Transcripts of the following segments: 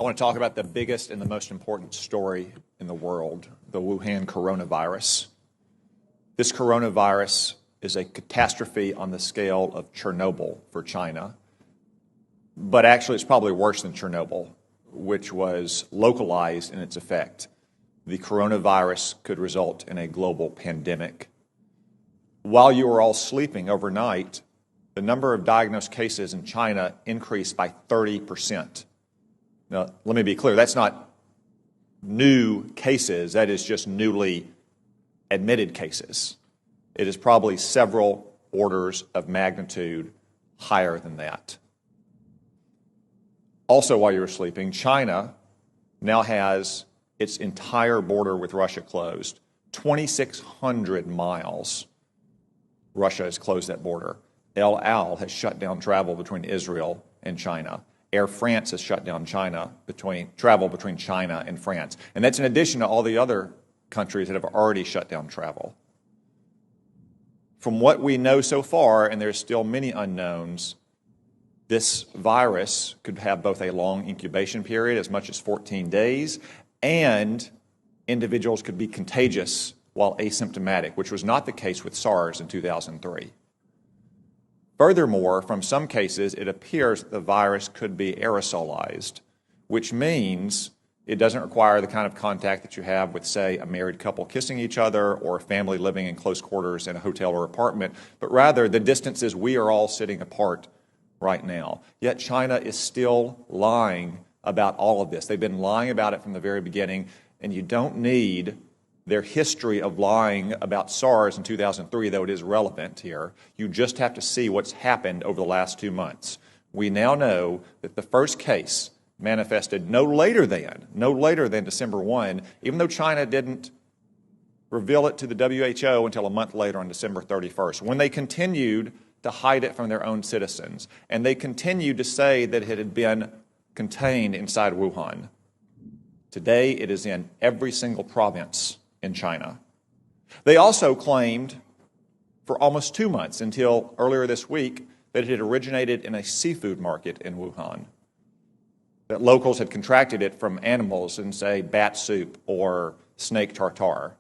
I want to talk about the biggest and the most important story in the world, the Wuhan coronavirus. This coronavirus is a catastrophe on the scale of Chernobyl for China, but actually it's probably worse than Chernobyl, which was localized in its effect. The coronavirus could result in a global pandemic. While you were all sleeping overnight, the number of diagnosed cases in China increased by 30%. Now, let me be clear, that's not new cases, that is just newly admitted cases. It is probably several orders of magnitude higher than that. Also, while you were sleeping, China now has its entire border with Russia closed. 2,600 miles, Russia has closed that border. El Al has shut down travel between Israel and China. Air France has shut down travel between China and France. And that's in addition to all the other countries that have already shut down travel. From what we know so far, and there's still many unknowns, this virus could have both a long incubation period, as much as 14 days, and individuals could be contagious while asymptomatic, which was not the case with SARS in 2003. Furthermore, from some cases, it appears that the virus could be aerosolized, which means it doesn't require the kind of contact that you have with, say, a married couple kissing each other or a family living in close quarters in a hotel or apartment, but rather the distances we are all sitting apart right now. Yet China is still lying about all of this. They've been lying about it from the very beginning, and you don't need their history of lying about SARS in 2003, though it is relevant here. You just have to see what's happened over the last 2 months. We now know that the first case manifested no later than December 1, even though China didn't reveal it to the WHO until a month later on December 31st, when they continued to hide it from their own citizens. And they continued to say that it had been contained inside Wuhan. Today, it is in every single province in China. They also claimed for almost 2 months, until earlier this week, that it had originated in a seafood market in Wuhan, that locals had contracted it from animals in, say, bat soup or snake tartare.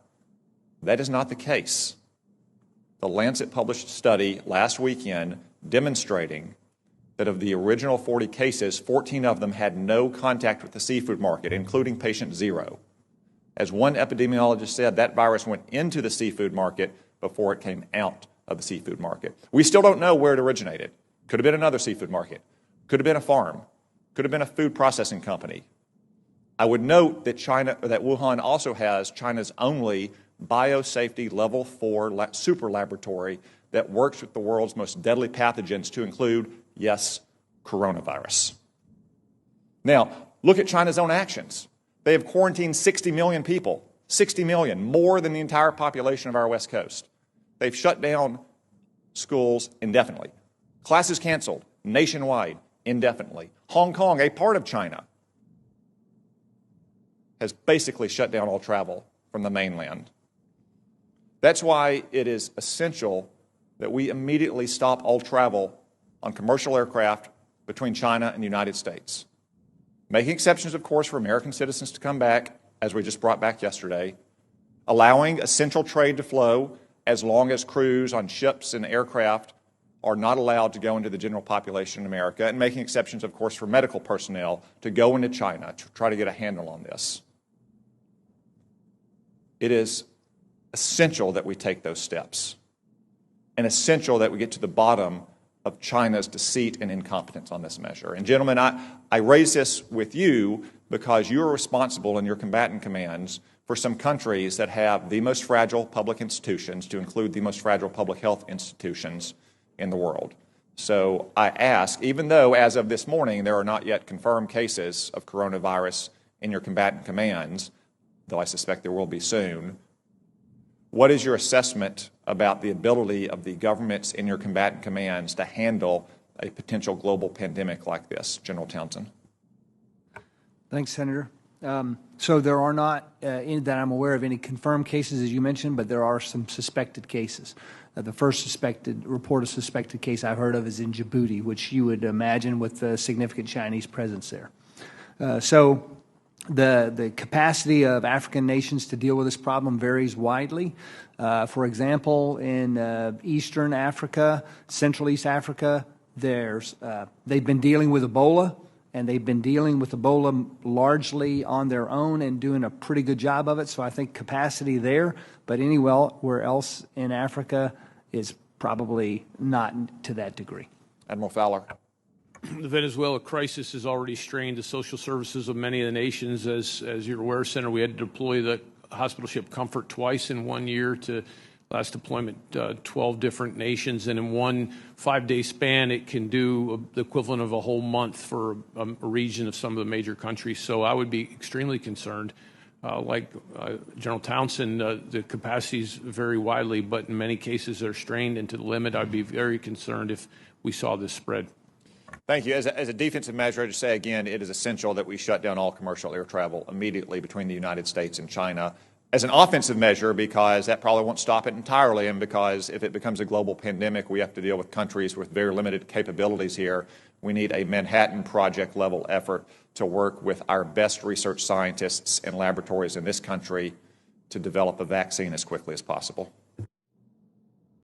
That is not the case. The Lancet published a study last weekend demonstrating that of the original 40 cases, 14 of them had no contact with the seafood market, including patient 0. As one epidemiologist said, that virus went into the seafood market before it came out of the seafood market. We still don't know where it originated. Could have been another seafood market. Could have been a farm. Could have been a food processing company. I would note that Wuhan also has China's only biosafety level 4 super laboratory that works with the world's most deadly pathogens, to include, yes, coronavirus. Now, look at China's own actions. They have quarantined 60 million people, 60 million, more than the entire population of our West Coast. They've shut down schools indefinitely. Classes canceled nationwide indefinitely. Hong Kong, a part of China, has basically shut down all travel from the mainland. That's why it is essential that we immediately stop all travel on commercial aircraft between China and the United States. Making exceptions, of course, for American citizens to come back, as we just brought back yesterday, allowing essential trade to flow as long as crews on ships and aircraft are not allowed to go into the general population in America, and making exceptions, of course, for medical personnel to go into China to try to get a handle on this. It is essential that we take those steps, and essential that we get to the bottom of China's deceit and incompetence on this measure. And gentlemen, I raise this with you because you are responsible in your combatant commands for some countries that have the most fragile public institutions, to include the most fragile public health institutions in the world. So I ask, even though as of this morning there are not yet confirmed cases of coronavirus in your combatant commands, though I suspect there will be soon, what is your assessment about the ability of the governments in your combatant commands to handle a potential global pandemic like this, General Townsend? Thanks, Senator. So there are not, that I'm aware of, any confirmed cases, as you mentioned, but there are some suspected cases. The first report of suspected case I've heard of is in Djibouti, which you would imagine with a significant Chinese presence there. So the capacity of African nations to deal with this problem varies widely. For example, in Eastern Africa, Central East Africa, they've been dealing with Ebola, and they've been dealing with Ebola largely on their own and doing a pretty good job of it. So I think capacity there, but anywhere else in Africa is probably not to that degree. Admiral Fowler. The Venezuela crisis has already strained the social services of many of the nations. As you're aware, Senator, we had to deploy the hospital ship Comfort twice in 1 year to last deployment 12 different nations. And in one 5-day span, it can do the equivalent of a whole month for a region of some of the major countries. So I would be extremely concerned. Like General Townsend, the capacities vary widely, but in many cases they're strained into the limit. I'd be very concerned if we saw this spread. Thank you. As a defensive measure, I just say again, it is essential that we shut down all commercial air travel immediately between the United States and China. As an offensive measure, because that probably won't stop it entirely, and because if it becomes a global pandemic, we have to deal with countries with very limited capabilities here. We need a Manhattan Project level effort to work with our best research scientists and laboratories in this country to develop a vaccine as quickly as possible.